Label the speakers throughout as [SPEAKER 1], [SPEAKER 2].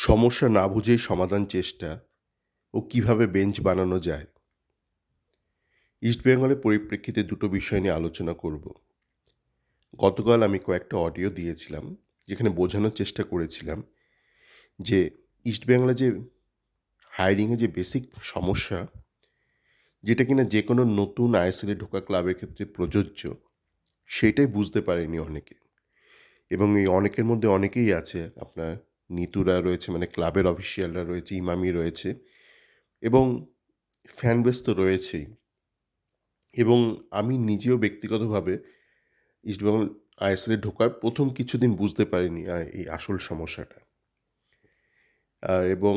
[SPEAKER 1] সমস্যা না বুঝেই সমাধান চেষ্টা ও কিভাবে বেঞ্চ বানানো যায়। ইস্টবেঙ্গলের পরিপ্রেক্ষিতে দুটো বিষয় নিয়ে আলোচনা করব। গতকাল আমি কয়েকটা অডিও দিয়েছিলাম, যেখানে বোঝানোর চেষ্টা করেছিলাম যে ইস্টবেঙ্গলে যে হায়ারিংয়ে যে বেসিক সমস্যা, যেটা কিনা যে কোনো নতুন আইএসএলে ঢোকা ক্লাবের ক্ষেত্রে প্রযোজ্য, সেটাই বুঝতে পারেনি অনেকে। এবং এই অনেকের মধ্যে অনেকেই আছে, আপনার নিতুরা রয়েছে, মানে ক্লাবের অফিসিয়ালরা রয়েছে, ইমামি রয়েছে, এবং ফ্যান বেস তো রয়েছেই। এবং আমি নিজেও ব্যক্তিগতভাবে ইস্টবেঙ্গল আইএসএলে ঢোকার প্রথম কিছুদিন বুঝতে পারিনি এই আসল সমস্যাটা। এবং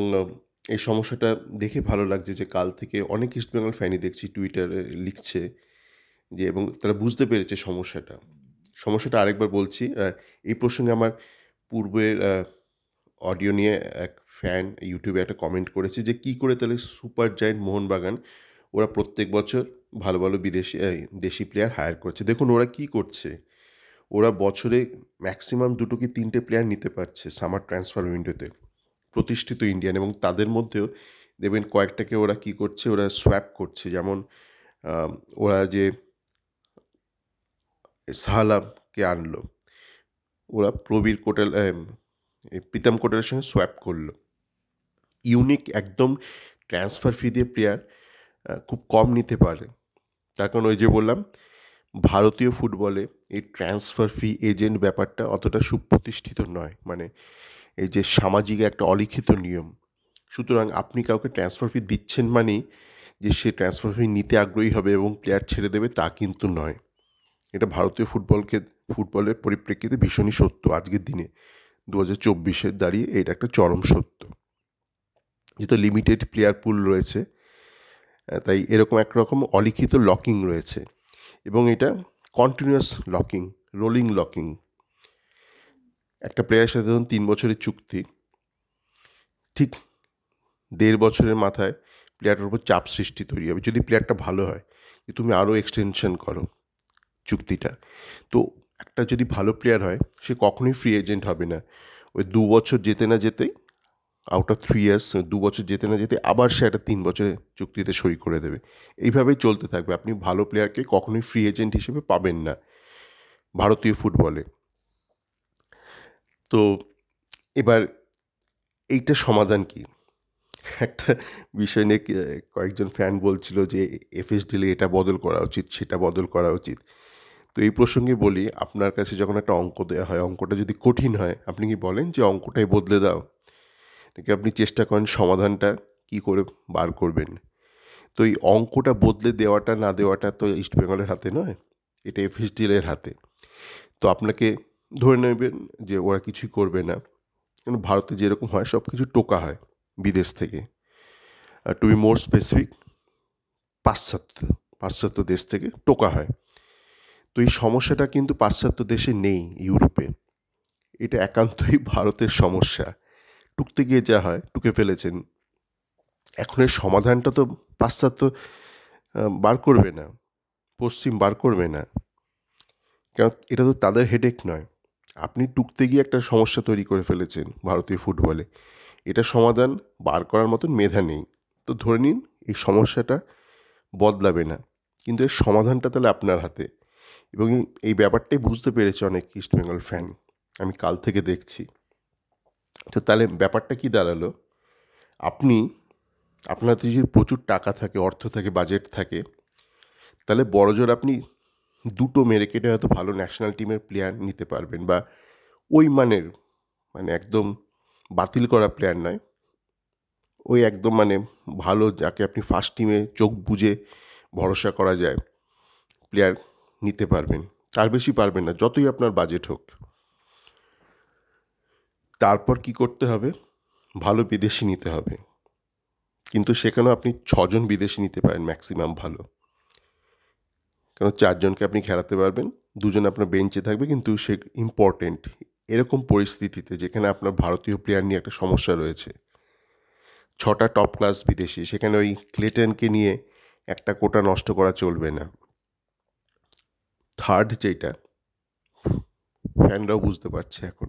[SPEAKER 1] এই সমস্যাটা দেখে ভালো লাগছে যে কাল থেকে অনেক ইস্টবেঙ্গল ফ্যানই দেখছি টুইটারে লিখছে যে, এবং তারা বুঝতে পেরেছে সমস্যাটা আরেকবার বলছি। এই প্রসঙ্গে আমার পূর্বের অডিও নিয়ে এক ফ্যান ইউটিউবে একটা কমেন্ট করেছে যে, কী করে তাহলে সুপার জায়ান্ট মোহনবাগান ওরা প্রত্যেক বছর ভালো ভালো দেশি প্লেয়ার হায়ার করছে। দেখুন ওরা কী করছে, ওরা বছরে ম্যাক্সিমাম 2 কি 3টে প্লেয়ার নিতে পারছে সামার ট্রান্সফার উইন্ডোতে, প্রতিষ্ঠিত ইন্ডিয়ান, এবং তাদের মধ্যেও দেখবেন কয়েকটাকে ওরা কী করছে, ওরা সোয়াপ করছে। যেমন ওরা যে সাহালাকে আনলো, ওরা প্রবীর কোটাল, প্রীতম কোটালের সঙ্গে সোয়াপ করলো। ইউনিক একদম ট্রান্সফার ফি দিয়ে প্লেয়ার খুব কম নিতে পারে। তার কারণ ওই যে বললাম, ভারতীয় ফুটবলে এই ট্রান্সফার ফি এজেন্ট ব্যাপারটা অতটা সুপ্রতিষ্ঠিত নয়, মানে এই যে সামাজিক একটা অলিখিত নিয়ম। সুতরাং আপনি কাউকে ট্রান্সফার ফি দিচ্ছেন মানেই যে সে ট্রান্সফার ফি নিতে আগ্রহী হবে এবং প্লেয়ার ছেড়ে দেবে, তা কিন্তু নয়। এটা ভারতীয় ফুটবলের পরিপ্রেক্ষিতে ভীষণই সত্য। আজকের দিনে 2024 দাঁড়িয়ে এটা একটা চরম সত্য। যেহেতু লিমিটেড প্লেয়ার পুল রয়েছে, তাই এরকম একরকম অলিখিত লকিং রয়েছে, এবং এটা কন্টিনিউয়াস লকিং, রোলিং লকিং। একটা প্লেয়ারের সাথে ধরুন 3 বছরের চুক্তি, ঠিক 1.5 বছরের মাথায় প্লেয়ারটার উপর চাপ সৃষ্টি তৈরি হবে, যদি প্লেয়ারটা ভালো হয়, যে তুমি আরও এক্সটেনশন করো চুক্তিটা। তো একটা যদি ভালো প্লেয়ার হয়, সে কখনোই ফ্রি এজেন্ট হবে না। ওই 2 বছর যেতে না যেতেই, আউট অফ 3 ইয়ার্স 2 বছর যেতে না যেতে আবার সে একটা 3 বছরের চুক্তিতে সই করে দেবে। এইভাবেই চলতে থাকবে। আপনি ভালো প্লেয়ারকে কখনোই ফ্রি এজেন্ট হিসেবে পাবেন না ভারতীয় ফুটবলে। তো এবার এইটা সমাধান কি? একটা বিষয় নিয়ে কয়েকজন ফ্যান বলছিল যে এফএসডিলে এটা বদল করা উচিত, সেটা বদল করা উচিত। তো এই প্রসঙ্গে বলি, আপনার কাছে যখন একটা অঙ্ক দেওয়া হয়, অঙ্কটা যদি কঠিন হয়, আপনি কি বলেন যে অঙ্কটাই বদলে দাও? নাকি আপনি চেষ্টা করেন সমাধানটা কী করে বার করবেন? তো এই অঙ্কটা বদলে দেওয়াটা না দেওয়াটা তো ইস্টবেঙ্গলের হাতে নয়, এটা এফএসডিএলের হাতে। তো আপনাকে ধরে নেবেন যে ওরা কিছুই করবে না, কারণ ভারতে যেরকম হয় সব কিছু টোকা হয় বিদেশ থেকে। টু বি মোর স্পেসিফিক, পাশ্চাত্য দেশ থেকে টোকা হয়। তো এই সমস্যাটা কিন্তু পাশ্চাত্য দেশে নেই, ইউরোপে। এটা একান্তই ভারতের সমস্যা। টুকতে গিয়ে যা হয়, টুকে ফেলেছেন। এখন এর সমাধানটা তো পাশ্চাত্য বার করবে না, পশ্চিম বার করবে না, কারণ এটা তো তাদের হেডেক নয়। আপনি টুকতে গিয়ে একটা সমস্যা তৈরি করে ফেলেছেন ভারতীয় ফুটবলে। এটা সমাধান বার করার মতন মেধা নেই। তো ধরে নিন এই সমস্যাটা বদলাবে না, কিন্তু এর সমাধানটা তাহলে আপনার হাতে। এবং এই ব্যাপারটাই বুঝতে পেরেছে অনেক ইস্টবেঙ্গল ফ্যান, আমি কাল থেকে দেখছি। তো তাহলে ব্যাপারটা কি দাঁড়ালো? আপনার যদি প্রচুর টাকা থাকে, অর্থ থাকে, বাজেট থাকে, তাহলে বড়জোর আপনি 2টো মেরে কেটে হয়তো ভালো ন্যাশনাল টিমের প্লেয়ার নিতে পারবেন, বা ওই মানের, মানে একদম বাতিল করা প্লেয়ার নয়, ওই একদম মানে ভালো, যাকে আপনি ফার্স্ট টিমে চোখ বুজে ভরসা করা যায় প্লেয়ার নিতে পারবেন। তার বেশি পারবেন না, যতই আপনার বাজেট হোক। তারপর কি করতে হবে? ভালো বিদেশি নিতে হবে, কিন্তু সেখানেও আপনি 6জন বিদেশি নিতে পারেন ম্যাক্সিমাম ভালো, কারণ 4জনকে আপনি খেলাতে পারবেন, 2জন আপনার বেঞ্চে থাকবে, কিন্তু সে ইম্পর্টেন্ট। এরকম পরিস্থিতিতে যেখানে আপনার ভারতীয় প্লেয়ার নিয়ে একটা সমস্যা রয়েছে, 6টা টপ ক্লাস বিদেশি, সেখানে ওই ক্লেটনকে নিয়ে একটা কোটা নষ্ট করা চলবে না। থার্ড যেটা ফ্যানরাও বুঝতে পারছে, এখন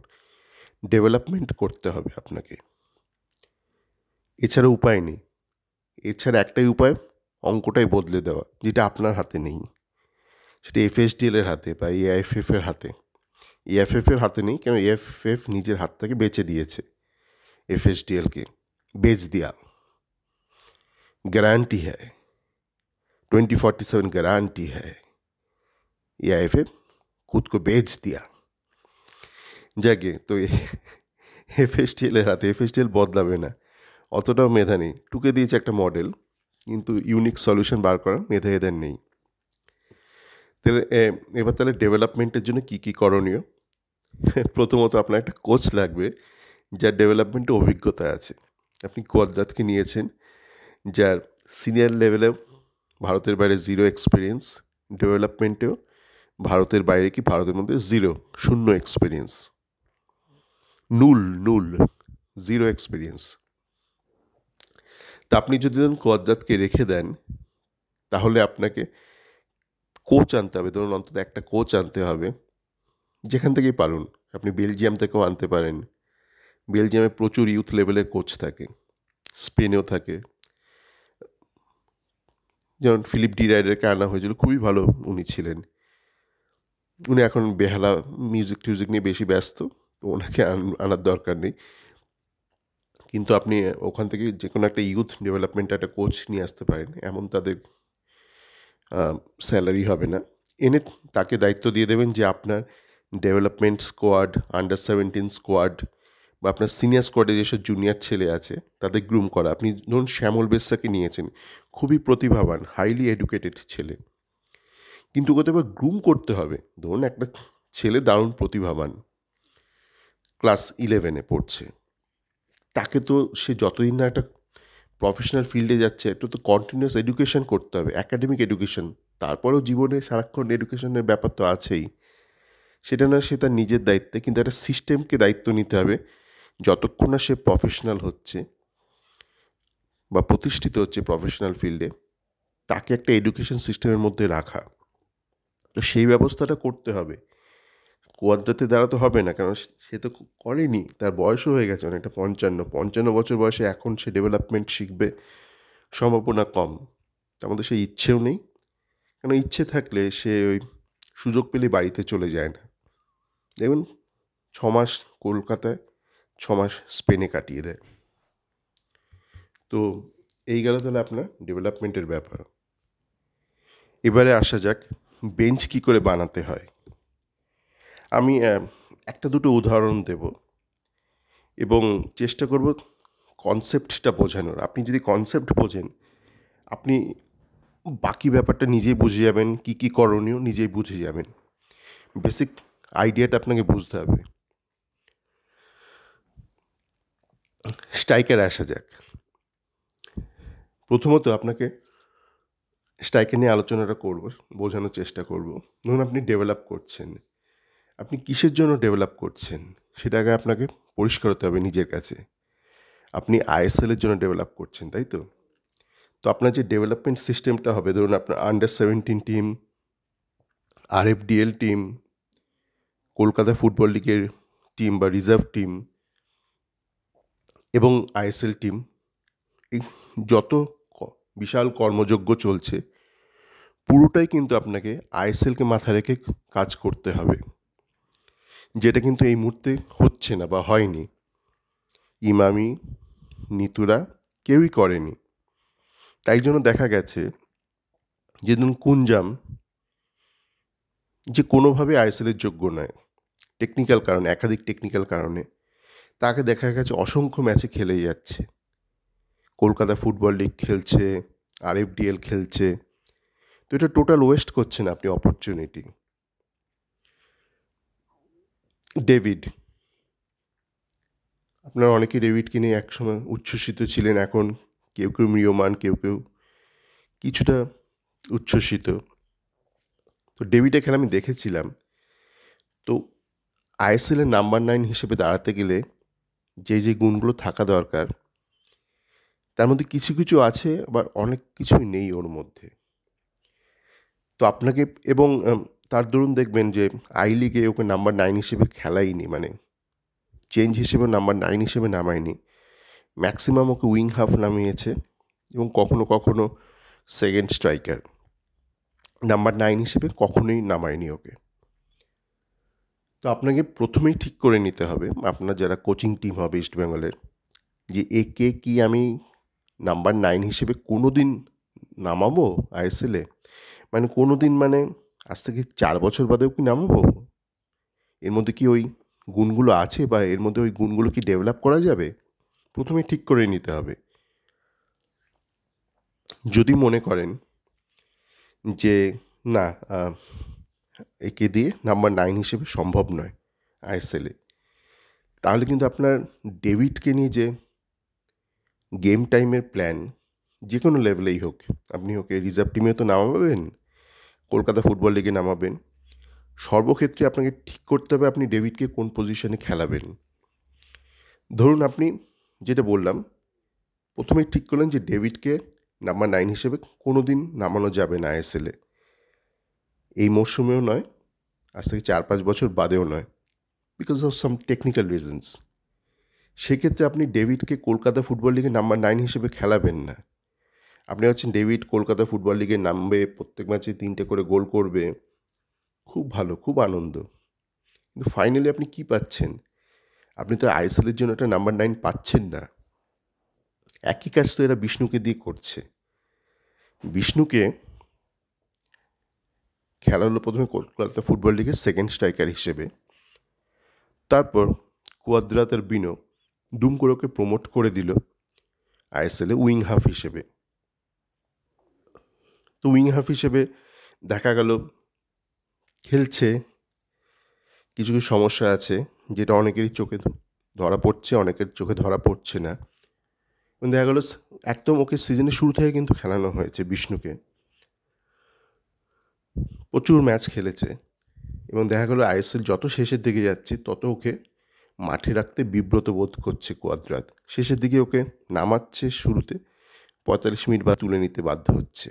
[SPEAKER 1] ডেভেলপমেন্ট করতে হবে আপনাকে। এছাড়া উপায় নেই। এছাড়া একটাই উপায়, অঙ্কটাই বদলে দেওয়া, যেটা আপনার হাতে নেই। সেটা এফএসডিএল এর হাতে বা এআইএফএফ এর হাতে। এএফএফ এর হাতে নেই, কেন এএফএফ নিজের হাত থেকে বেচে দিয়েছে এফএসডিএলকে। बेच दिया, गारंटी है, 2047 गारंटी है, एआईएफएफ खुद को बेच दिया। যাকে তো এফএসটিএল এর হাতে, এফএসটিএল বদলাবে না, অতটাও মেধা নেই। টুকে দিয়েছে একটা মডেল, কিন্তু ইউনিক সলিউশন বার করার মেধা এদের নেই। তাহলে এবার তাহলে ডেভেলপমেন্টের জন্য কী কী করণীয়? প্রথমত আপনার একটা কোচ লাগবে যার ডেভেলপমেন্টে অভিজ্ঞতা আছে। আপনি কোয়াদ্রাতকে নিয়েছেন, যার সিনিয়র লেভেলে ভারতের বাইরে জিরো এক্সপিরিয়েন্স, ডেভেলপমেন্টেও ভারতের বাইরে কি ভারতের মধ্যে জিরো, শূন্য এক্সপিরিয়েন্স, নুল জিরো এক্সপিরিয়েন্স। তা আপনি যদি ধরুন কোয়াদ্রাতকে রেখে দেন, তাহলে আপনাকে কোচ আনতে হবে, ধরুন অন্তত একটা কোচ আনতে হবে যেখান থেকেই পারুন। আপনি বেলজিয়াম থেকেও আনতে পারেন, বেলজিয়ামে প্রচুর ইউথ লেভেলের কোচ থাকে, স্পেনেও থাকে। যেমন ফিলিপ ডি রাইডারকে আনা হয়েছিল, খুবই ভালো উনি ছিলেন। উনি এখন বেহালা মিউজিক টিউজিক নিয়ে বেশি ব্যস্ত, তো ওনাকে আনার দরকার নেই। কিন্তু আপনি ওখান থেকে যে কোনো একটা ইউথ ডেভেলপমেন্টে একটা কোচ নিয়ে আসতে পারেন, এমন তাদের স্যালারি হবে না। এনে তাকে দায়িত্ব দিয়ে দেবেন যে আপনার ডেভেলপমেন্ট স্কোয়াড, আন্ডার-17 স্কোয়াড বা আপনার সিনিয়র স্কোয়াডে যেসব জুনিয়র ছেলে আছে তাদের গ্রুম করা। আপনি ধরুন শ্যামল বেসরাকে নিয়েছেন, খুবই প্রতিভাবান, হাইলি এডুকেটেড ছেলে, কিন্তু ওকে তো এবার গ্রুম করতে হবে। ধরুন একটা ছেলে দারুণ প্রতিভাবান, ক্লাস 11-এ পড়ছে, তাকে তো সে যতদিন না একটা প্রফেশনাল ফিল্ডে যাচ্ছে, একটু তো কন্টিনিউয়াস এডুকেশন করতে হবে, অ্যাকাডেমিক এডুকেশন। তারপরেও জীবনে সারাক্ষণ এডুকেশনের ব্যাপার তো আছেই। সেটা না সে তার নিজের দায়িত্বে, কিন্তু একটা সিস্টেমকে দায়িত্ব নিতে হবে যতক্ষণ না সে প্রফেশনাল হচ্ছে বা প্রতিষ্ঠিত হচ্ছে প্রফেশনাল ফিল্ডে, তাকে একটা এডুকেশন সিস্টেমের মধ্যে রাখা। তো সেই ব্যবস্থাটা করতে হবে। কোয়াদ্রাতে দ্বারা তো হবে না, কারণ সে তো করেনি, তার বয়সও হয়ে গেছে অনেকটা, 55 বছর বয়সে এখন সে ডেভেলপমেন্ট শিখবে, সম্ভাবনা কম। তার মধ্যে সেই ইচ্ছেও নেই, কারণ ইচ্ছে থাকলে সে ওই সুযোগ পেলে বাড়িতে চলে যায় না। দেখুন 6 মাস কলকাতায়, 6 মাস স্পেনে কাটিয়ে দেয়। তো এই গেল তাহলে আপনার ডেভেলপমেন্টের ব্যাপার। এবারে আসা যাক বেঞ্চ কী করে বানাতে হয়। আমি একটা দুটো উদাহরণ দেব এবং চেষ্টা করব কনসেপ্টটা বোঝানোর। আপনি যদি কনসেপ্ট বোঝেন, আপনি বাকি ব্যাপারটা নিজেই বুঝে যাবেন, কী কী করণীয় নিজেই বুঝে যাবেন। বেসিক আইডিয়াটা আপনাকে বুঝতে হবে। স্ট্রাইকার আসা যাক। প্রথমত আপনাকে স্ট্রাইকার নিয়ে আলোচনাটা করব, বোঝানোর চেষ্টা করব। ধরুন আপনি ডেভেলপ করছেন, আপনি কিসের জন্য ডেভেলপ করছেন সেটা আগে আপনাকে পরিষ্কার হতে হবে নিজের কাছে। আপনি আইএসএলের জন্য ডেভেলপ করছেন, তাই তো? তো আপনার যে ডেভেলপমেন্ট সিস্টেমটা হবে, ধরুন আপনার আন্ডার-17 team, RFDL team, Kolkata football লিগের টিম বা রিজার্ভ টিম এবং আইএসএল টিম, এই যত বিশাল কর্মযজ্ঞ চলছে, পুরোটাই কিন্তু আপনাকে আইএসএলকে মাথায় রেখে কাজ করতে হবে, যেটা কিন্তু এই মুহূর্তে হচ্ছে না বা হয়নি। ইমামি, নিতুরা কেউই করেনি। তাই জন্য দেখা গেছে যে ধরুন কুঞ্জাম, যে কোনোভাবে আইএসএলের যোগ্য নয়, টেকনিক্যাল কারণে, একাধিক টেকনিক্যাল কারণে, তাকে দেখা গেছে অসংখ্য ম্যাচে খেলেই যাচ্ছে। কলকাতা ফুটবল লিগ খেলছে, আরএফডিএল খেলছে, তো এটা টোটাল ওয়েস্ট করছেন আপনি অপরচুনিটি। ডেভিড, আপনারা অনেকেই ডেভিডকে নিয়ে একসময় উচ্ছ্বসিত ছিলেন, এখন কেউ কেউ ম্রিয়মান, কেউ কেউ কিছুটা উচ্ছ্বসিত। তো ডেভিডের খেলা আমি দেখেছিলাম। তো আইএসএলের নাম্বার 9 হিসেবে দাঁড়াতে গেলে যে গুণগুলো থাকা দরকার, তার মধ্যে কিছু কিছু আছে, আবার অনেক কিছুই নেই ওর মধ্যে। তো আপনাকে এবং তার দরুন দেখবেন যে আই লিগে ওকে নাম্বার 9 হিসেবে খেলাইনি, মানে চেঞ্জ হিসেবে নাম্বার 9 হিসেবে নামায়নি। ম্যাক্সিমাম ওকে উইং হাফ নামিয়েছে এবং কখনো কখনো সেকেন্ড স্ট্রাইকার, নাম্বার 9 হিসেবে কখনোই নামায়নি ওকে। তো আপনাকে প্রথমেই ঠিক করে নিতে হবে, আপনার যারা কোচিং টিম হবে ইস্টবেঙ্গলের, যে একে কি আমি নাম্বার 9 হিসেবে কোনো দিন নামাবো আইএসএলে, মানে কোনো দিন, মানে আজ থেকে 4 বছর বাদেও কি নামাবো? এর মধ্যে কি ওই গুণগুলো আছে, বা এর মধ্যে ওই গুণগুলো কি ডেভেলপ করা যাবে? প্রথমে ঠিক করে নিতে হবে। যদি মনে করেন যে না, একে দিয়ে নাম্বার 9 হিসেবে সম্ভব নয় আইএসএলে, তাহলে কিন্তু আপনার ডেভিডকে নিয়ে যে গেম টাইমের প্ল্যান, যে কোনো লেভেলেই হোক, আপনি ওকে রিজার্ভ টিমেও তো নামাবেন, কলকাতা ফুটবল লিগে নামাবেন, সর্বক্ষেত্রে আপনাকে ঠিক করতে হবে আপনি ডেভিডকে কোন পজিশনে খেলাবেন। ধরুন আপনি যেটা বললাম, প্রথমেই ঠিক করলেন যে ডেভিডকে নাম্বার 9 হিসেবে কোনো দিন নামানো যাবে না আইএসএলে, এই মরশুমেও নয়, আজ থেকে 4-5 বছর বাদেও নয়, because of some technical reasons. সেক্ষেত্রে আপনি ডেভিডকে কলকাতা ফুটবল লিগে নাম্বার 9 হিসেবে খেলাবেন না। আপনি ভাবছেন ডেভিড কলকাতা ফুটবল লিগে নামবে, প্রত্যেক ম্যাচে 3টে করে গোল করবে, খুব ভালো, খুব আনন্দ, কিন্তু ফাইনালি আপনি কি পাচ্ছেন? আপনি তো আইএসএলের জন্য একটা নাম্বার 9 পাচ্ছেন না। একই কাজ তো এরা বিষ্ণুকে দিয়ে করছে। বিষ্ণুকে খেলা হলো প্রথমে কলকাতা ফুটবল লিগের সেকেন্ড স্ট্রাইকার হিসেবে, তারপর কুয়াদ্রাতার বিনো দুম করে ওকে প্রমোট করে দিল আইএসএলে উইং হাফ হিসেবে। তো উইং হাফ হিসেবে দেখা গেল খেলছে, কিছু কিছু সমস্যা আছে যেটা অনেকেরই চোখে ধরা পড়ছে, অনেকের চোখে ধরা পড়ছে না। এবং দেখা গেল একদম ওকে সিজনের শুরু থেকে কিন্তু খেলানো হয়েছে বিষ্ণুকে, প্রচুর ম্যাচ খেলেছে, এবং দেখা গেলো আইএসএল যত শেষের দিকে যাচ্ছে তত ওকে মাঠে রাখতে বিব্রত বোধ করছে কুয়াদ্রাত। শেষের দিকে ওকে নামাচ্ছে, শুরুতে 45 মিনিট বা তুলে নিতে বাধ্য হচ্ছে।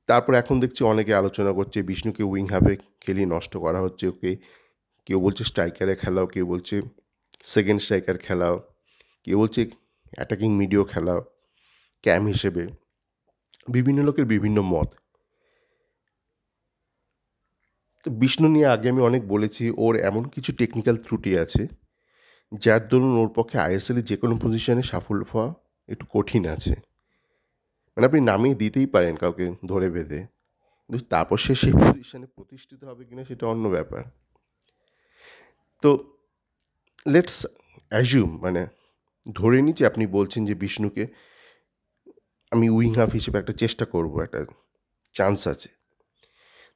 [SPEAKER 1] তারপর এখন দেখছি অনেকে আলোচনা করছে বিষ্ণুকে উইং হাফে খেলিয়ে নষ্ট করা হচ্ছে ওকে, কেউ বলছে স্ট্রাইকারে খেলাও, কেউ বলছে সেকেন্ড স্ট্রাইকার খেলাও, কেউ বলছে অ্যাটাকিং মিডিও খেলাও ক্যাম হিসেবে, বিভিন্ন লোকের বিভিন্ন মত। তো বিষ্ণু নিয়ে আগে আমি অনেক বলেছি, ওর এমন কিছু টেকনিক্যাল ত্রুটি আছে যার দরুন ওর পক্ষে আইএসএলে যে কোনো পজিশনে সাফল্য পাওয়া একটু কঠিন আছে। মানে আপনি নামিয়ে দিতেই পারেন কাউকে ধরে বেঁধে, কিন্তু তারপর সে সেই পজিশনে প্রতিষ্ঠিত হবে কিনা সেটা অন্য ব্যাপার। তো লেটস অ্যাজিউম, মানে ধরে নিই যে আপনি বলছেন যে বিষ্ণুকে আমি উইং হাফ হিসেবে একটা চেষ্টা করব, একটা চান্স আছে,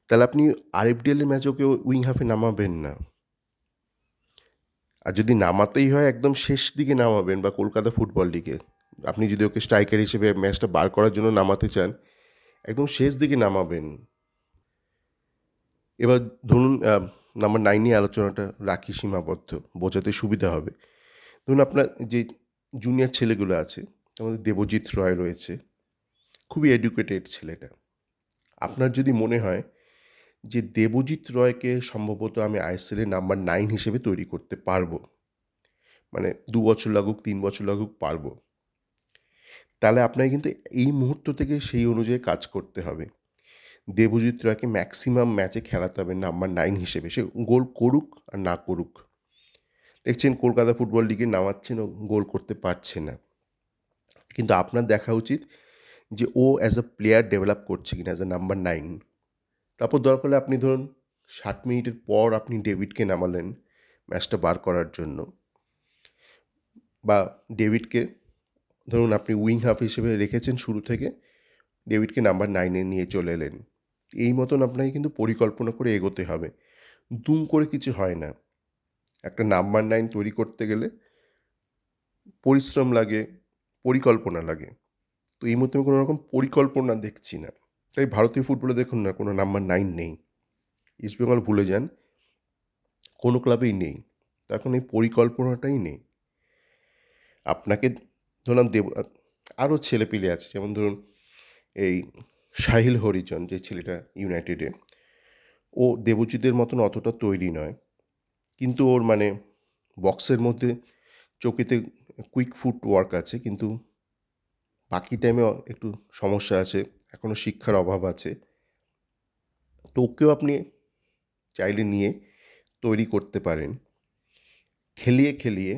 [SPEAKER 1] তাহলে আপনি আরএফডিএলের ম্যাচে ওকে উইং হাফে নামাবেন না। আর যদি নামাতেই হয় একদম শেষ দিকে নামাবেন, বা কলকাতা ফুটবল লিগে আপনি যদি ওকে স্ট্রাইকার হিসেবে ম্যাচটা বার করার জন্য নামাতে চান, একদম শেষ দিকে নামাবেন। এবার ধরুন নাম্বার 9 নিয়ে আলোচনাটা রাখি সীমাবদ্ধ, বোঝাতে সুবিধা হবে। ধরুন আপনার যে জুনিয়র ছেলেগুলো আছে, আমাদের দেবজিৎ রয় রয়েছে, খুবই এডুকেটেড ছেলেটা। আপনার যদি মনে হয় যে দেবজিৎ রয়কে সম্ভবত আমি আইএসএলের নাম্বার 9 হিসেবে তৈরি করতে পারবো, মানে 2 বছর লাগুক 3 বছর লাগুক পারবো, তাহলে আপনাকে কিন্তু এই মুহূর্ত থেকে সেই অনুযায়ী কাজ করতে হবে। দেবজিৎ রয়কে ম্যাক্সিমাম ম্যাচে খেলাতে হবে নাম্বার 9 হিসেবে, সে গোল করুক আর না করুক। দেখছেন কলকাতা ফুটবল লিগে নামাচ্ছেন, ও গোল করতে পারছে না, কিন্তু আপনার দেখা উচিত যে ও অ্যাজ আ প্লেয়ার ডেভেলপ করছে কিনা অ্যাজ আ নাম্বার 9। তারপর দরকার হলে আপনি ধরুন 60 মিনিটের পর আপনি ডেভিডকে নামালেন ম্যাচটা বার করার জন্য, বা ডেভিডকে ধরুন আপনি উইং হাফ হিসেবে রেখেছেন শুরু থেকে, ডেভিডকে নাম্বার 9-এ নিয়ে চলে এলেন। এই মতন আপনাকে কিন্তু পরিকল্পনা করে এগোতে হবে, দুম করে কিছু হয় না। একটা নাম্বার 9 তৈরি করতে গেলে পরিশ্রম লাগে, পরিকল্পনা লাগে। তো এই মুহূর্তে আমি কোনো রকম পরিকল্পনা দেখছি না। তাই ভারতীয় ফুটবলে দেখুন না, কোনো নাম্বার 9 নেই। ইস্টবেঙ্গল ভুলে যান, কোনো ক্লাবেই নেই। তখন এই পরিকল্পনাটাই নেই। আপনাকে ধরুন আরও ছেলেপিলে আছে, যেমন ধরুন এই সাহিল হরিজন, যে ছেলেটা ইউনাইটেডে, ও দেবজিতের মতন অতটা তৈরি নয়, কিন্তু ওর মানে বক্সের মধ্যে চৌকিতে কুইক ফুট ওয়ার্ক আছে, কিন্তু বাকি টাইমে একটু সমস্যা আছে, এখনও শিক্ষার অভাব আছে। তো ওকেও আপনি চাইলে নিয়ে তৈরি করতে পারেন, খেলিয়ে খেলিয়ে।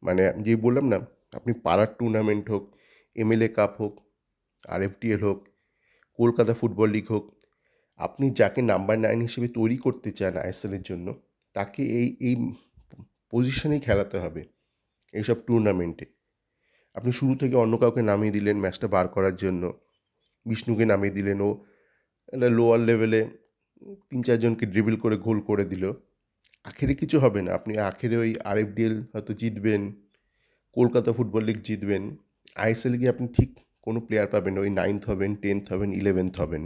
[SPEAKER 1] মানে যে বললাম না, আপনি পাড়ার টুর্নামেন্ট হোক, এমএলএ কাপ হোক, আরএফডিএল হোক, কলকাতা ফুটবল লিগ হোক, আপনি যাকে নাম্বার 9 হিসেবে তৈরি করতে চান আইএসএলের জন্য, তাকে এই পজিশনেই খেলাতে হবে এইসব টুর্নামেন্টে। আপনি শুরু থেকে অন্য কাউকে নামিয়ে দিলেন ম্যাচটা বার করার জন্য, বিষ্ণুকে নামিয়ে দিলেন, ও একটা লোয়ার লেভেলে 3-4 জনকে ড্রিবল করে গোল করে দিল, আখেরে কিছু হবে না। আপনি আখেরে ওই আরএফডিএল হয়তো জিতবেন, কলকাতা ফুটবল লিগ জিতবেন, আইএসএলে গিয়ে আপনি ঠিক কোনো প্লেয়ার পাবেন না, ওই 9th হবেন, 10th হবেন, 11th হবেন।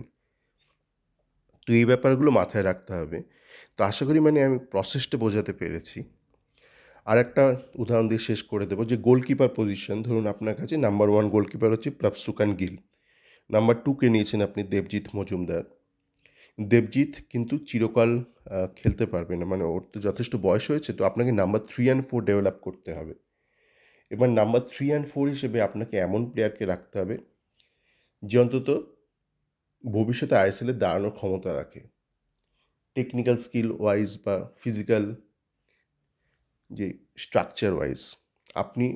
[SPEAKER 1] তো এই ব্যাপারগুলো মাথায় রাখতে হবে। তো আশা করি মানে আমি প্রসেসটা বোঝাতে পেরেছি। আর একটা উদাহরণ দিয়ে শেষ করে দেবো, যে গোলকিপার পজিশন, ধরুন আপনার কাছে নাম্বার 1 গোলকিপার হচ্ছে প্রভসুকান গিল, নাম্বার 2কে নিয়েছেন আপনি দেবজিৎ মজুমদার। দেবজিৎ কিন্তু চিরকাল খেলতে পারবে না, মানে ওর তো যথেষ্ট বয়স হয়েছে, তো আপনাকে নাম্বার 3 and 4 ডেভেলপ করতে হবে। এবার নাম্বার 3 and 4 হিসেবে আপনাকে এমন প্লেয়ারকে রাখতে হবে যে অন্তত ভবিষ্যতে আইএসএলে দাঁড়ানোর ক্ষমতা রাখে, টেকনিক্যাল স্কিল ওয়াইজ বা ফিজিক্যাল যে স্ট্রাকচার ওয়াইজ। আপনি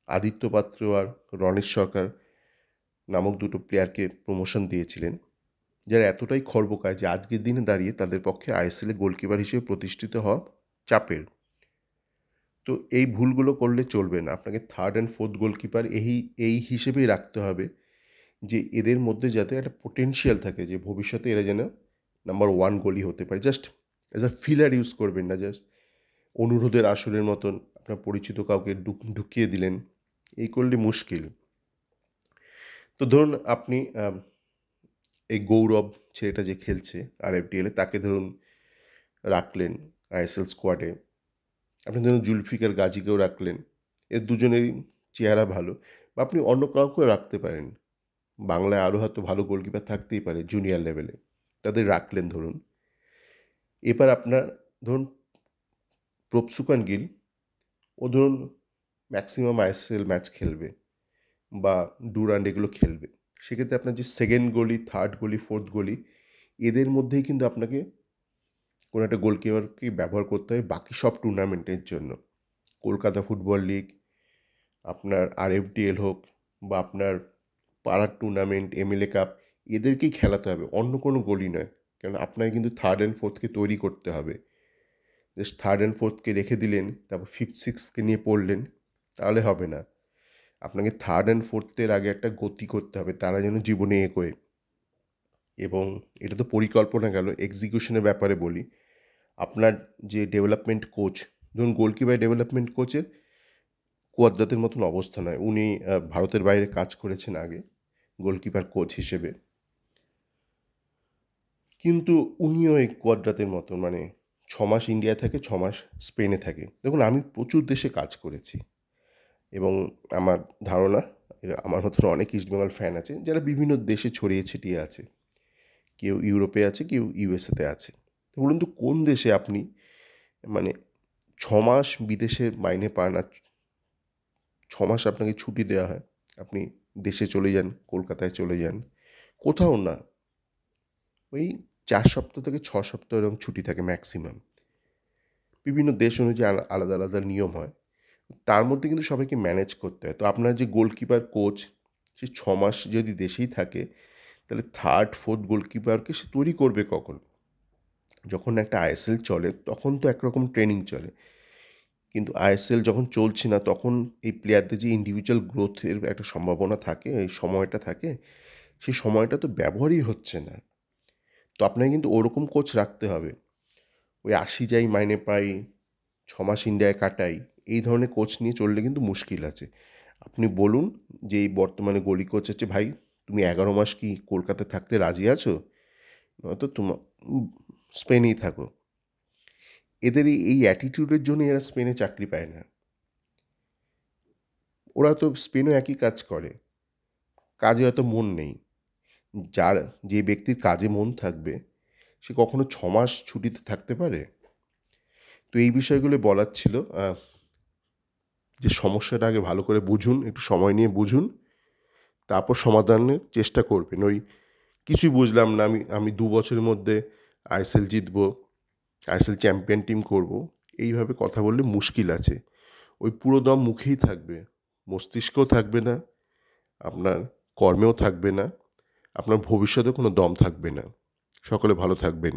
[SPEAKER 1] আদিত্য পাত্র আর রণেশ সরকার নামক দুটো প্লেয়ারকে প্রমোশন দিয়েছিলেন, যারা এতটাই খর্বকায় যে আজকের দিনে দাঁড়িয়ে তাদের পক্ষে আইএসএলে গোলকিপার হিসেবে প্রতিষ্ঠিত হওয়া চাপের। তো এই ভুলগুলো করলে চলবে না, আপনাকে 3rd and 4th গোলকিপার এই হিসেবেই রাখতে হবে যে এদের মধ্যে যাতে একটা পোটেনশিয়াল থাকে, যে ভবিষ্যতে এরা যেন নাম্বার 1 গোলই হতে পারে। Just as a filler use করবেন না, জাস্ট অনুরোধের আসরের মতন আপনার পরিচিত কাউকে ঢুকিয়ে দিলেন, এই করলে মুশকিল। তো ধরুন আপনি এই গৌরব ছেলেটা যে খেলছে আরএফডিএলে, তাকে ধরুন রাখলেন আইএসএল স্কোয়াডে। আপনি ধরুন জুলফিকার গাজীকেও রাখলেন, এর দুজনেরই চেহারা ভালো। বা আপনি অন্য কাউকেও রাখতে পারেন, বাংলায় আরও হয়তো ভালো গোলকিপার থাকতেই পারে জুনিয়র লেভেলে, তাদের রাখলেন ধরুন। এবার আপনার ধরুন প্রভসুকান গিল, ও ধরুন ম্যাক্সিমাম আইএসএল ম্যাচ খেলবে বা ডুরান্ড এগুলো খেলবে, সেক্ষেত্রে আপনার যে 2nd গোলি, 3rd গোলি, 4th গোলি, এদের মধ্যেই কিন্তু আপনাকে কোনো একটা গোলকিপারকে ব্যবহার করতে হয় বাকি সব টুর্নামেন্টের জন্য। কলকাতা ফুটবল লিগ, আপনার আরএফডিএল হোক, বা আপনার পাড়ার টুর্নামেন্ট, এমএলএ কাপ, এদেরকেই খেলাতে হবে, অন্য কোনো গোলই নয়। কারণ আপনাকে কিন্তু 3rd and 4thকে তৈরি করতে হবে। জাস্ট 3rd and 4thকে রেখে দিলেন, তারপর 5th 6thকে নিয়ে পড়লেন, তাহলে হবে না। আপনাকে 3rd and 4thের আগে একটা গতি করতে হবে, তারা যেন জীবনে এগোয়। এবং এটা তো পরিকল্পনা গেল, এক্সিকিউশনের ব্যাপারে বলি। আপনার যে ডেভেলপমেন্ট কোচ, ধরুন গোলকিপার ডেভেলপমেন্ট কোচের কুয়াদ্রাতের মতন অবস্থা নয়, উনি ভারতের বাইরে কাজ করেছেন আগে গোলকিপার কোচ হিসেবে, কিন্তু উনিও এই কুয়াদ্রাতের মতন, মানে 6 মাস ইন্ডিয়ায় থাকে, 6 মাস স্পেনে থাকে। দেখুন আমি প্রচুর দেশে কাজ করেছি, এবং আমার ধারণা আমার মতন অনেক ইস্টবেঙ্গল ফ্যান আছে যারা বিভিন্ন দেশে ছড়িয়ে ছিটিয়ে আছে, কেউ ইউরোপে আছে, কেউ ইউএসএতে আছে। তো বলুন তো কোন দেশে আপনি মানে 6 মাস বিদেশে মাইনে পান আর 6 মাস আপনাকে ছুটি দেওয়া হয়, আপনি দেশে চলে যান, কলকাতায় চলে যান? কোথাও না। ওই 4 সপ্তাহ থেকে 6 সপ্তাহ এরকম ছুটি থাকে ম্যাক্সিমাম। বিভিন্ন দেশ অনুযায়ী আলাদা আলাদা নিয়ম হয়, তার মধ্যে কিন্তু সবাইকে ম্যানেজ করতে হয়। তো আপনার যে গোলকিপার কোচ, সে 6 মাস যদি দেশেই থাকে, তাহলে 3rd 4th গোলকিপারকে সে তৈরি করবে কখন? যখন একটা আইএসএল চলে তখন তো একরকম ট্রেনিং চলে, কিন্তু আইএসএল যখন চলছে না তখন এই প্লেয়ারদের যে ইন্ডিভিজুয়াল গ্রোথের একটা সম্ভাবনা থাকে, এই সময়টা থাকে, সেই সময়টা তো ব্যবহারই হচ্ছে না। তো আপনাকে কিন্তু ওরকম কোচ রাখতে হবে। ওই 80 যাই মাইনে পাই, 6 মাস ইন্ডিয়ায় কাটাই, এই ধরনের কোচ নিয়ে চললে কিন্তু মুশকিল আছে। আপনি বলুন যে এই বর্তমানে গলি কোচ আছে, ভাই তুমি 11 মাস কি কলকাতায় থাকতে রাজি আছো? নয়তো স্পেনেই থাকো। এদের এই অ্যাটিটিউডের জন্য এরা স্পেনে চাকরি পায় না। ওরা তো স্পেনেও একই কাজ করে, কাজে হয়তো মন নেই। যে ব্যক্তির কাজে মন থাকবে, সে কখনো 6 মাস ছুটিতে থাকতে পারে? তো এই বিষয়গুলো বলার ছিল। যে সমস্যাটা আগে ভালো করে বুঝুন, একটু সময় নিয়ে বুঝুন, তারপর সমাধানের চেষ্টা করবেন। ওই কিছুই বুঝলাম না, আমি 2 বছরের মধ্যে আইএসএল জিতবো, আইএসএল চ্যাম্পিয়ন টিম করব, এইভাবে কথা বললে মুশকিল আছে। ওই পুরো দম মুখেই থাকবে, মস্তিষ্কেও থাকবে না, আপনার কর্মেও থাকবে না, আপনার ভবিষ্যতে কোনো দম থাকবে না। সকলে ভালো থাকবেন।